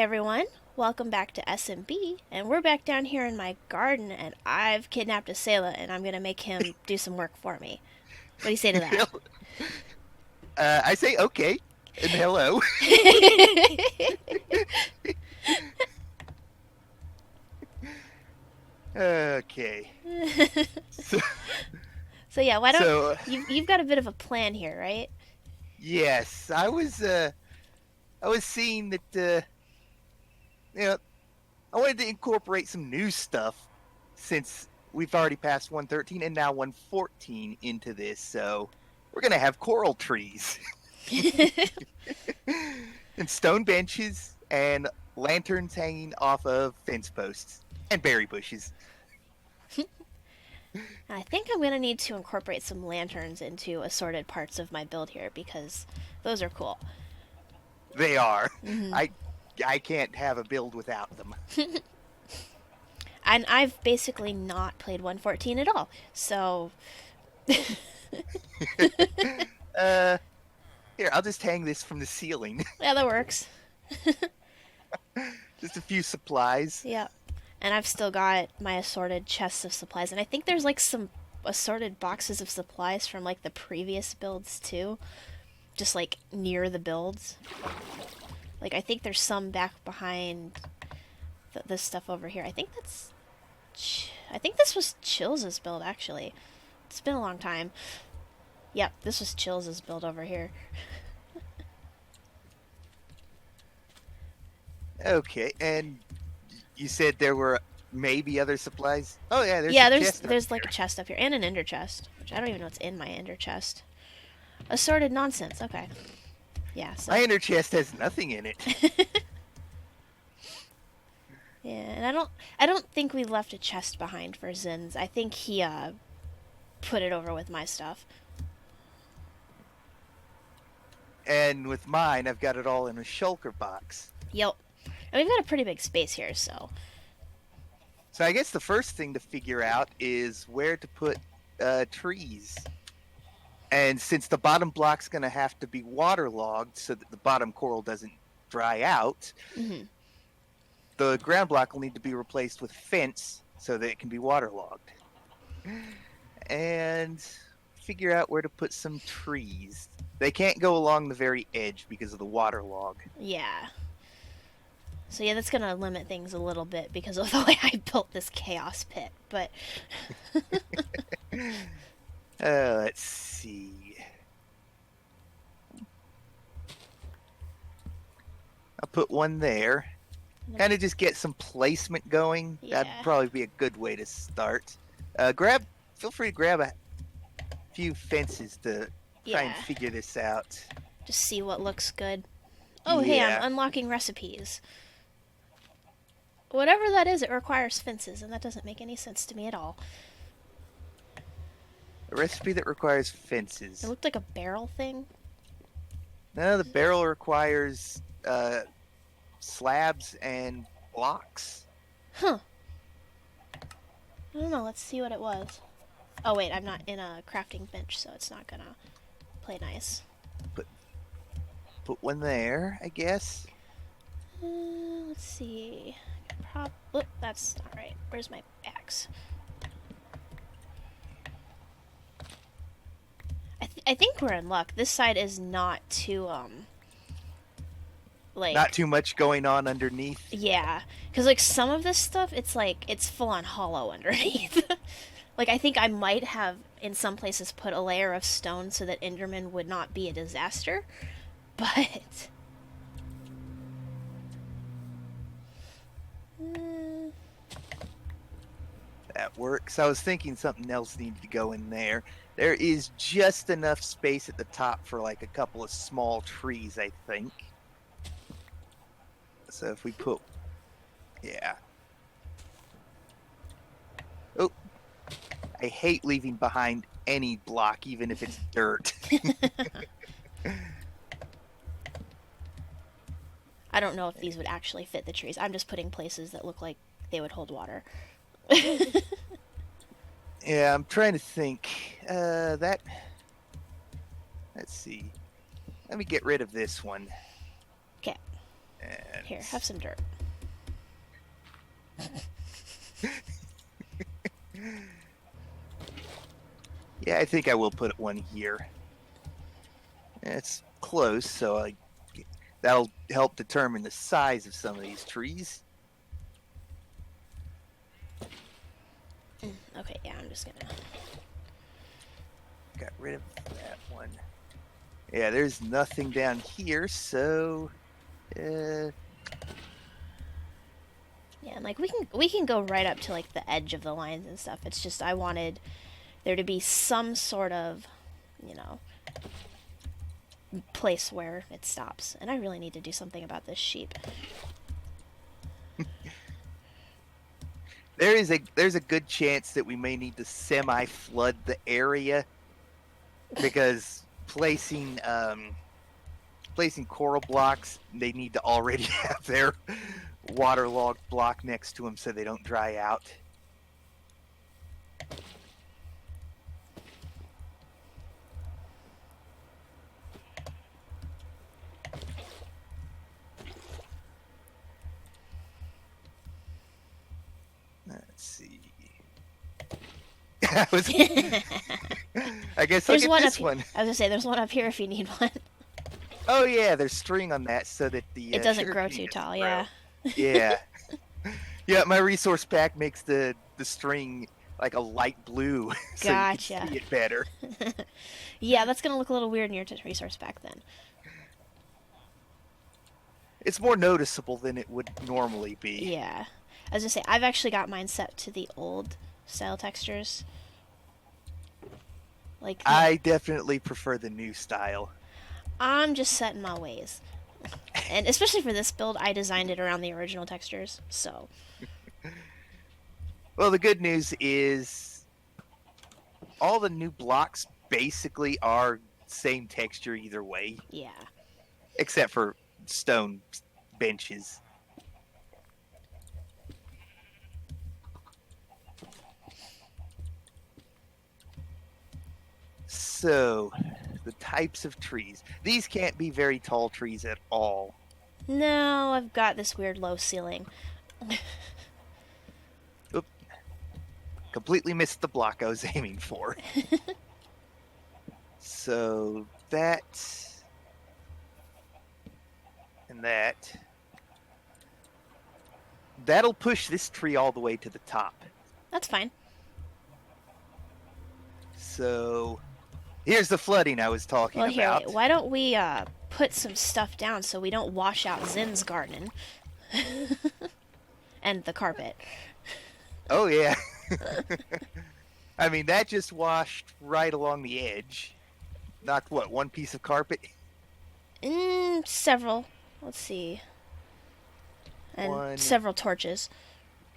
everyone, welcome back to SMB, and we're back down here in my garden, and I've kidnapped a Selah, and I'm gonna make him do some work for me. What do you say to that? I say okay and hello. Okay. So, So yeah, why don't so you've got a bit of a plan here, right? yes, I was seeing that you know I wanted to incorporate some new stuff since we've already passed 113 and now 114 into this. So we're gonna have coral trees and stone benches and lanterns hanging off of fence posts and berry bushes. I think I'm gonna need to incorporate some lanterns into assorted parts of my build here because those are cool. They are. Hmm. I I can't have a build without them. And I've basically not played 114 at all, so uh, Here, I'll just hang this from the ceiling. yeah, that works. Just a few supplies. Yeah. And I've still got my assorted chests of supplies. And I think there's like some assorted boxes of supplies from like the previous builds too. Just like near the builds. Like I think there's some back behind this stuff over here. I think that's. I think this was Chills's build actually. It's been a long time. Yep, this was Chills's build over here. Okay, and you said there were maybe other supplies? Oh yeah, there's Yeah, a there's chest up there's like a here. chest up here and an ender chest, which I don't even know what's in my ender chest. Assorted nonsense. Okay. Yeah, so My inner chest has nothing in it. yeah, and I don't think we left a chest behind for Zin's. I think he put it over with my stuff. And with mine, I've got it all in a shulker box. Yep. And we've got a pretty big space here, so So I guess the first thing to figure out is where to put trees. And since the bottom block's going to have to be waterlogged so that the bottom coral doesn't dry out, mhm. the ground block will need to be replaced with fence so that it can be waterlogged. And figure out where to put some trees. They can't go along the very edge because of the waterlog. Yeah. So yeah, that's gonna limit things a little bit because of the way I built this chaos pit. But Let's see. I'll put one there. Kind of just get some placement going. That'd yeah, probably be a good way to start. Feel free to grab a few fences to try and yeah, figure this out. just see what looks good. Oh hey, I'm Yeah, unlocking recipes. Whatever that is, it requires fences, and that doesn't make any sense to me at all. a recipe that requires It fences. looked like a barrel thing. No, the barrel requires slabs and blocks. Huh. I don't know. Let's see what it was. Oh wait, I'm not in a crafting bench, so it's not gonna play nice. Put put one there, I guess. Let's see. Oop, that's not right. Where's my axe? I think we're in luck. This side is not too Not like too much going on underneath. yeah, because like some of this stuff, it's like it's full on hollow underneath. Like I think I might have in some places put a layer of stone so that Enderman would not be a disaster, but uh, That works. I was thinking something else needed to go in there. There is just enough space at the top for like a couple of small trees, I think. So if we put, yeah. Oh, I hate leaving behind any block, even if it's dirt. I don't know if these would actually fit the trees. I'm just putting places that look like they would hold water. Yeah, I'm trying to think. That. Let's see. Let me get rid of this one. Okay. And Here, have some dirt. yeah, I think I will put one here. It's close, so that'll help determine the size of some of these trees. Okay, yeah, I'm just gonna... Got rid of that one. Yeah, there's nothing down here, so... Yeah, and like we can go right up to like the edge of the lines and stuff. It's just I wanted there to be some sort of, you know, place where it stops. And I really need to do something about this sheep. there's a good chance that we may need to semi-flood the area because placing coral blocks, they need to already have their waterlogged block next to them so they don't dry out. Let's see. I guess I'll get this one. I was gonna say there's one up here if you need one. Oh yeah, there's string on that so that the it doesn't sugar grow cane too tall. grow. Yeah. Yeah. Yeah, my resource pack makes the string like a light blue, so Gotcha. you can see it better. Yeah, that's gonna look a little weird in your resource pack then. It's more noticeable than it would normally be. Yeah. I was gonna say I've actually got mine set to the old style textures. Like I definitely prefer the new style. I'm just set in my ways. And especially for this build, I designed it around the original textures, so. Well, the good news is all the new blocks basically are same texture either way. Yeah. Except for stone benches. So, the types of trees. These can't be very tall trees at all. No, I've got this weird low ceiling. Oop. Completely missed the block I was aiming for. So, that... and that... that'll push this tree all the way to the top. That's fine. So, here's the flooding I was talking Well, here, about. why don't we put some stuff down so we don't wash out Zin's garden and the carpet. Oh yeah. I mean, that just washed right along the edge. Not what, one piece of carpet? Several. Let's see. And several torches.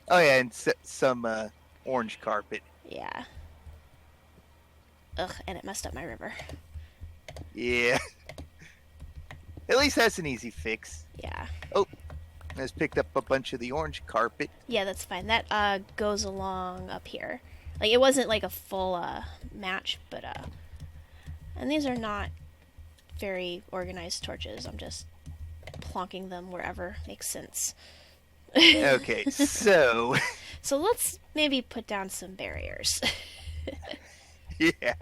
Oh yeah, and some orange carpet. Yeah. Ugh, and it messed up my river. Yeah. At least that's an easy fix. Yeah. Oh, I just picked up a bunch of the orange carpet. Yeah, that's fine. That goes along up here. Like, it wasn't like a full match, but and these are not very organized torches. I'm just plonking them wherever makes sense. Okay, so... So let's maybe put down some barriers. Yeah.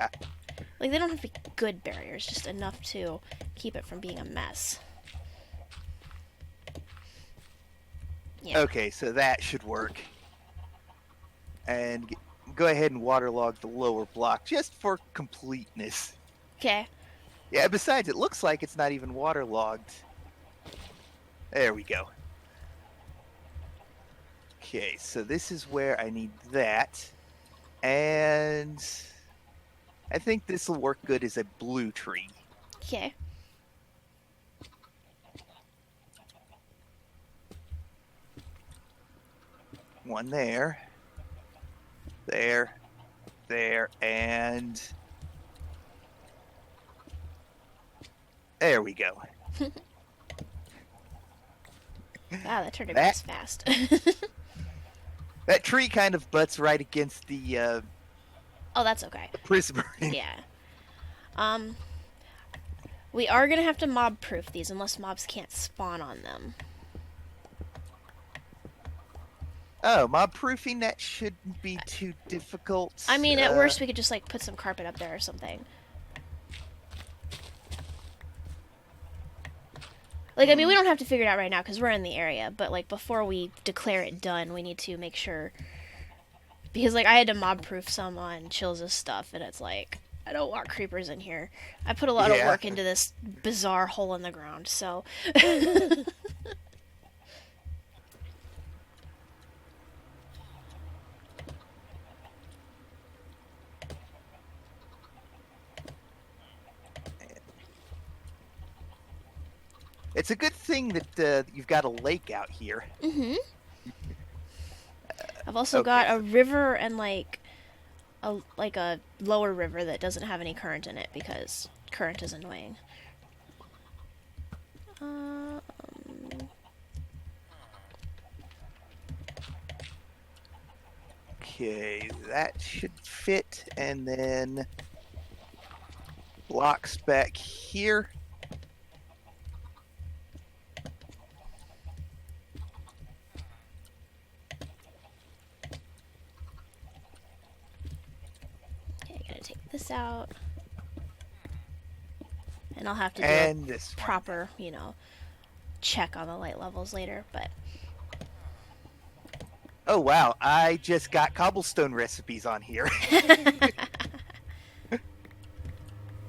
Like, they don't have to be good barriers, just enough to keep it from being a mess. Yeah. Okay, so that should work. And go ahead and waterlog the lower block, just for completeness. Okay. Yeah, besides, it looks like it's not even waterlogged. There we go. Okay, so this is where I need that. And I think this will work good as a blue tree. Okay. One there. There. There. And... there we go. Wow, that turned out fast. That tree kind of butts right against the oh, that's okay. prism. Yeah. We are gonna have to mob proof these unless mobs can't spawn on them. Oh, mob proofing, that shouldn't be too difficult. I mean, at worst, we could just, like, put some carpet up there or something. Like, I mean, we don't have to figure it out right now because we're in the area, but, like, before we declare it done, we need to make sure. Because, like, I had to mob proof some on Chills' stuff, and it's like, I don't want creepers in here. I put a lot of work into this bizarre hole in the ground, so. It's a good thing that you've got a lake out here. Mm-hmm. I've also got a river and like a lower river that doesn't have any current in it because current is annoying. Okay, that should fit, and then blocks back here. This out, and I'll have to do a proper, you know, check on the light levels later, but. Oh wow, I just got cobblestone recipes on here.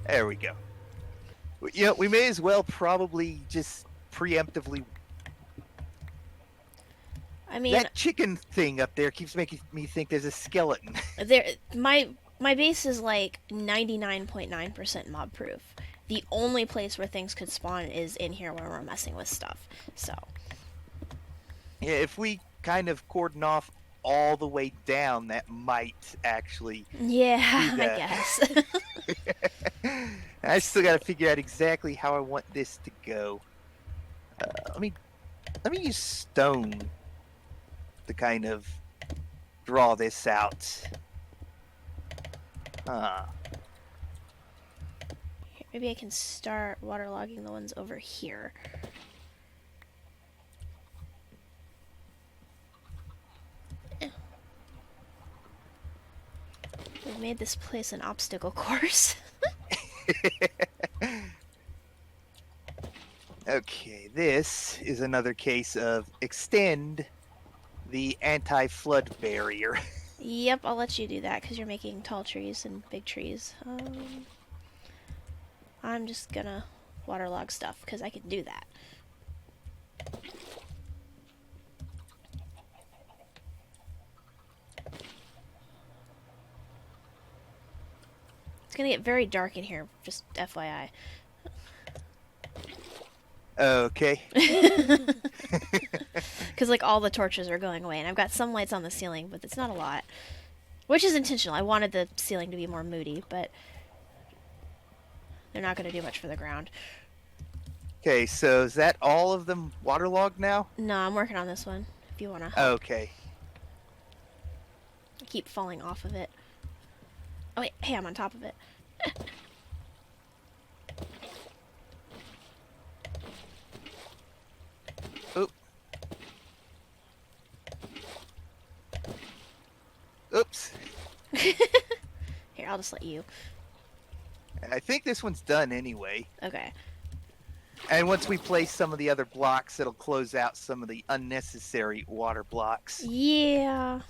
There we go. You know, we may as well probably just preemptively. I mean, that chicken thing up there keeps making me think there's a skeleton. My base is like 99.9% mob proof. The only place where things could spawn is in here where we're messing with stuff. So. Yeah, if we kind of cordon off all the way down, that might actually. Yeah, I guess. I still got to figure out exactly how I want this to go. Let me use stone to kind of draw this out. Maybe I can start waterlogging the ones over here. We've made this place an obstacle course. Okay, this is another case of extend the anti-flood barrier. Yep, I'll let you do that because you're making tall trees and big trees. I'm just gonna waterlog stuff because I can do that. It's gonna get very dark in here, just FYI. Okay. Because, like, all the torches are going away, and I've got some lights on the ceiling, but it's not a lot. Which is intentional. I wanted the ceiling to be more moody, but they're not going to do much for the ground. Okay, so is that all of them waterlogged now? No, I'm working on this one, if you want to help. Okay. I keep falling off of it. Oh, wait. Hey, I'm on top of it. Oop. Oops. Here, I'll just let you. I think this one's done anyway. Okay. And once we place some of the other blocks, it'll close out some of the unnecessary water blocks. Yeah.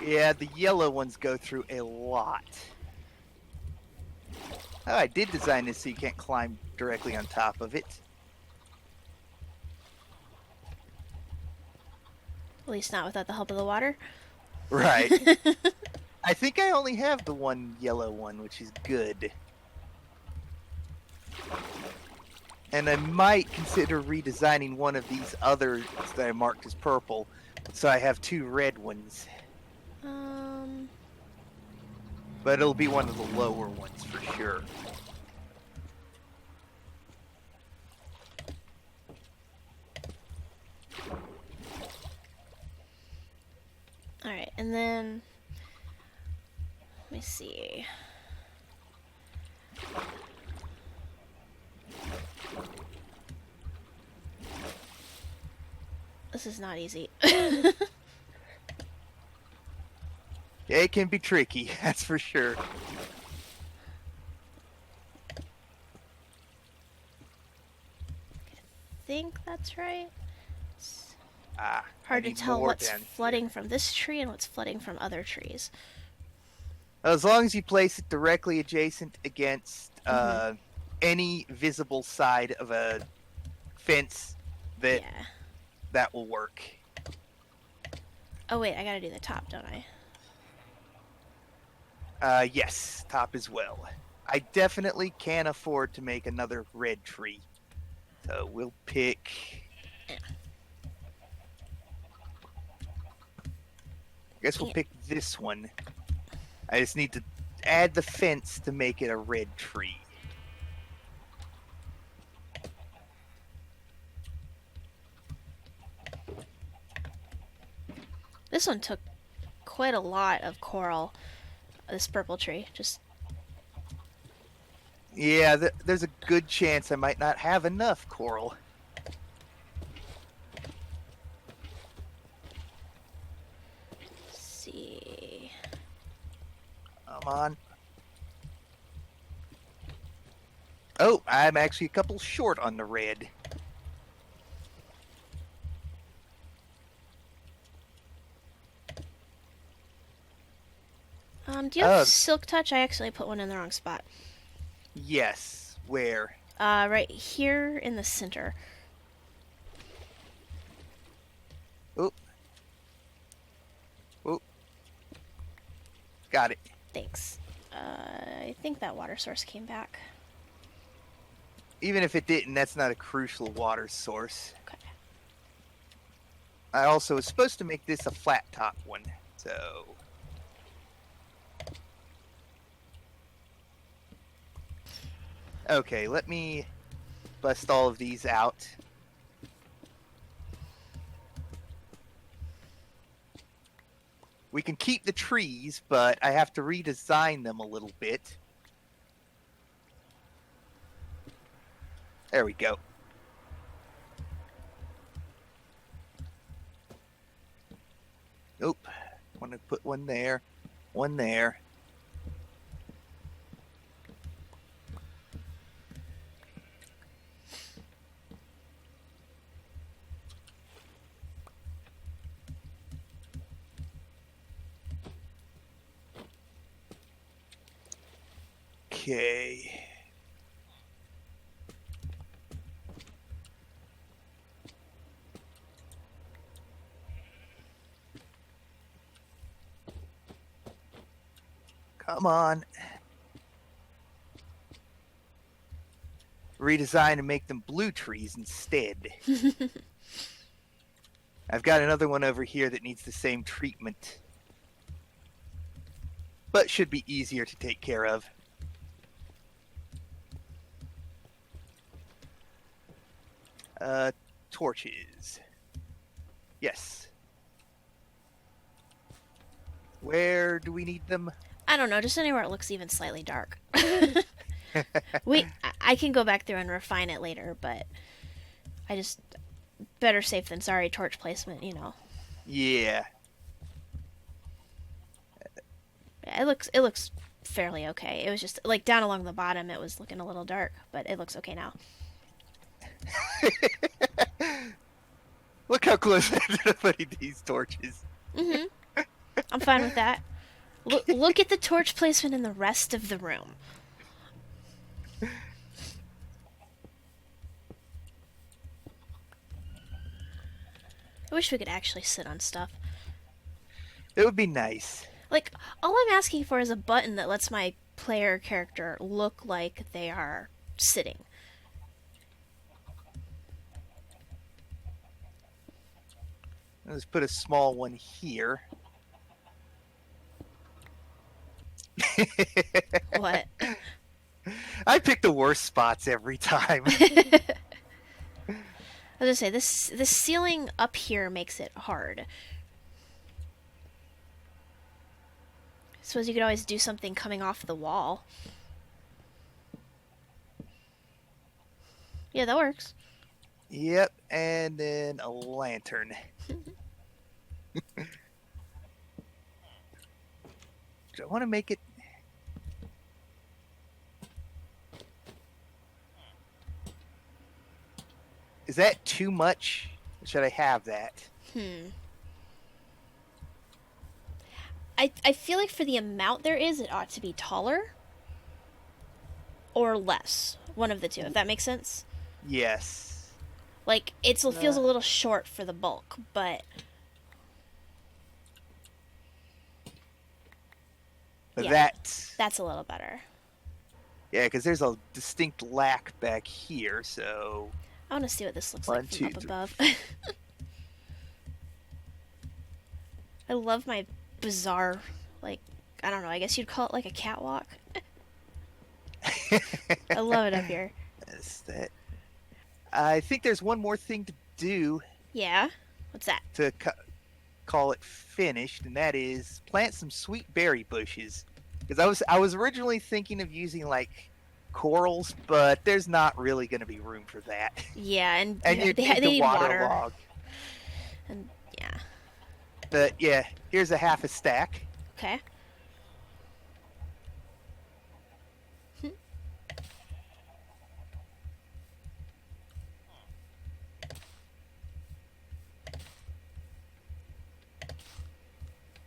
Yeah, the yellow ones go through a lot. Oh, I did design this so you can't climb directly on top of it. At least not without the help of the water. Right. I think I only have the one yellow one, which is good. And I might consider redesigning one of these others that I marked as purple, so I have two red ones. But it'll be one of the lower ones for sure. Alright, and then let me see. This is not easy. Yeah, it can be tricky, that's for sure. I think that's right. It's Ah, I hard to need tell more what's down flooding here. from this tree and what's flooding from other trees. As long as you place it directly adjacent against Mm-hmm. any visible side of a fence, that Yeah. that will work. Oh wait, I gotta do the top, don't I? Yes, top as well. I definitely can't afford to make another red tree. So we'll pick. I guess we'll Yeah. pick this one. I just need to add the fence to make it a red tree. This one took quite a lot of coral. This purple tree. Just Yeah, there's a good chance I might not have enough coral. see. Come on. Oh, I'm actually a couple short on the red. Do you have silk touch? I actually put one in the wrong spot. Yes. Where? Right here in the center. Oh. Oh. Got it. Thanks. I think that water source came back. Even if it didn't, that's not a crucial water source. Okay. I also was supposed to make this a flat top one, so. Okay, let me bust all of these out. We can keep the trees, but I have to redesign them a little bit. There we go. Nope. Want to put one there, one there. Okay. Come on. Redesign and make them blue trees instead. I've got another one over here that needs the same treatment, but should be easier to take care of. Torches. Yes. Where do we need them? I don't know, just anywhere it looks even slightly dark. I can go back through and refine it later, but I just better safe than sorry. Torch placement, you know. Yeah. Yeah, it looks fairly okay. It was just like down along the bottom, it was looking a little dark, but it looks okay now. Look how close I ended up putting these torches. Mhm. I'm fine with that. Look at the torch placement in the rest of the room. I wish we could actually sit on stuff. It would be nice. Like, all I'm asking for is a button that lets my player character look like they are sitting. Let's put a small one here. What? I pick the worst spots every time. I was gonna say this ceiling up here makes it hard. Suppose you could always do something coming off the wall. Yeah, that works. Yep, and then a lantern. Do I want to make it? Is that too much? Should I have that? I feel like for the amount there is, it ought to be taller or less. One of the two, if that makes sense. Yes. Like, it feels a little short for the bulk, but... yeah, that's a little better. Yeah, because there's a distinct lack back here, so... I want to see what this looks like from up above. I love my bizarre, like, I don't know, I guess you'd call it like a catwalk. I love it up here. That's that. I think there's one more thing to do. Yeah? What's that? To call it finished, and that is plant some sweet berry bushes. Because I was originally thinking of using, like, corals, but there's not really going to be room for that. Yeah, and you they need water. Log. And, yeah. But, yeah, here's a half a stack. Okay.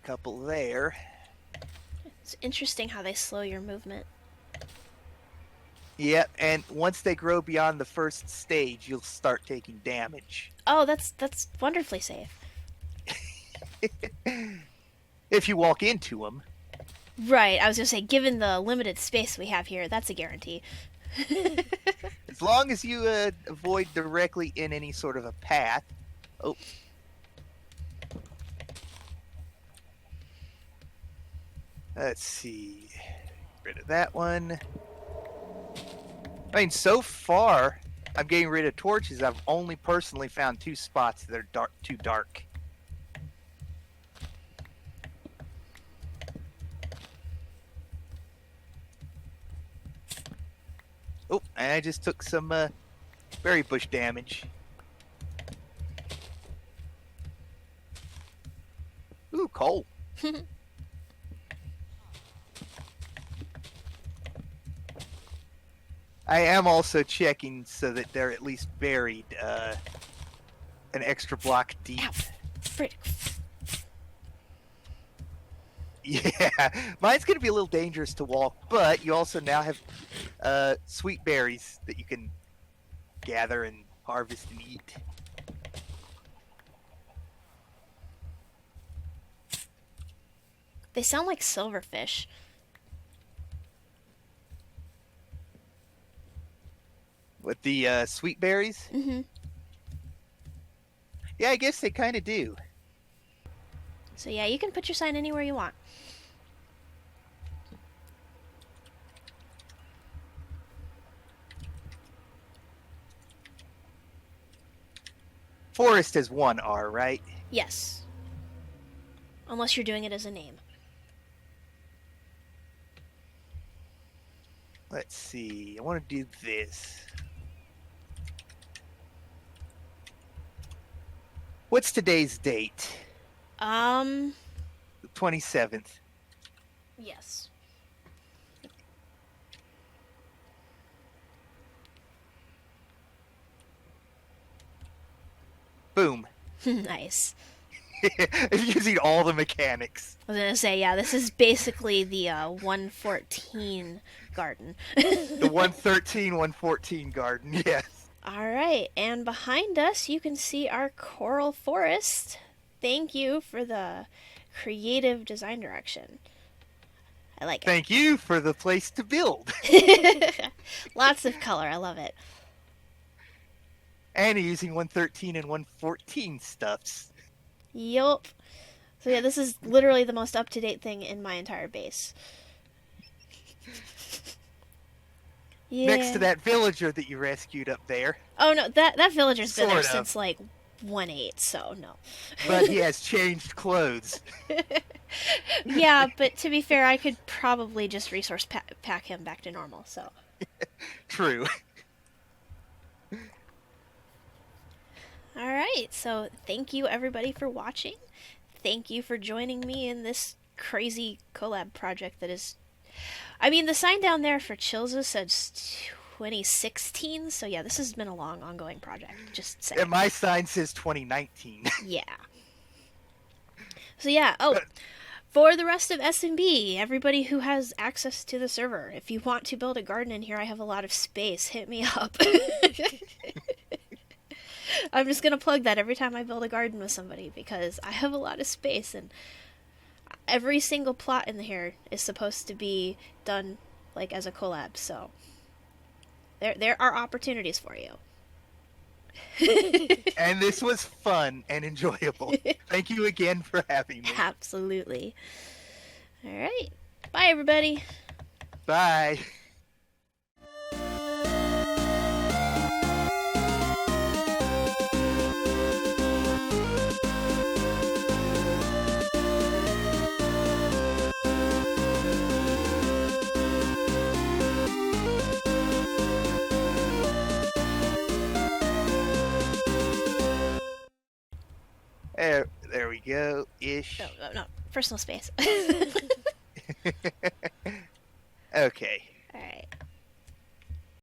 Couple there. It's interesting how they slow your movement. Yep, and once they grow beyond the first stage, you'll start taking damage. Oh, that's wonderfully safe. If you walk into them. Right, I was going to say, given the limited space we have here, that's a guarantee. As long as you avoid directly in any sort of a path. Oh. Let's see. Get rid of that one. I mean, so far, I'm getting rid of torches. I've only personally found 2 spots that are too dark. Oh, and I just took some berry bush damage. Ooh, coal. I am also checking so that they're at least buried an extra block deep. Ow. Frick. Yeah, mine's going to be a little dangerous to walk, but you also now have sweet berries that you can gather and harvest and eat. They sound like silverfish. With the sweet berries? Mm-hmm. Yeah, I guess they kind of do. So yeah, you can put your sign anywhere you want. Forest has 1 R, right? Yes. Unless you're doing it as a name. Let's see. I want to do this. What's today's date? The 27th. Yes. Boom. Nice. Using all the mechanics. I was gonna say, yeah, this is basically the 114 garden. The 113, 114 garden, yes. Alright, and behind us you can see our coral forest. Thank you for the creative design direction. I like it. Thank you for the place to build. Lots of color, I love it. And using 113 and 114 stuffs. Yup. So yeah, this is literally the most up-to-date thing in my entire base. Yeah. Next to that villager that you rescued up there. Oh no, that villager's been there Sort of. since like 1.8, so no. But he has changed clothes. Yeah, but to be fair, I could probably just resource pack him back to normal, so. True. All right. So thank you everybody for watching. Thank you for joining me in this crazy collab project that is. I mean, the sign down there for Chilza says 2016. So yeah, this has been a long, ongoing project. Just saying. And my sign says 2019. Yeah. So yeah. Oh. For the rest of SMB, everybody who has access to the server, if you want to build a garden in here, I have a lot of space. Hit me up. I'm just gonna plug that every time I build a garden with somebody because I have a lot of space and every single plot in here is supposed to be done like as a collab. So there are opportunities for you. And this was fun and enjoyable. Thank you again for having me. Absolutely. All right. Bye, everybody. Bye. There we go, ish. No, personal space. Okay.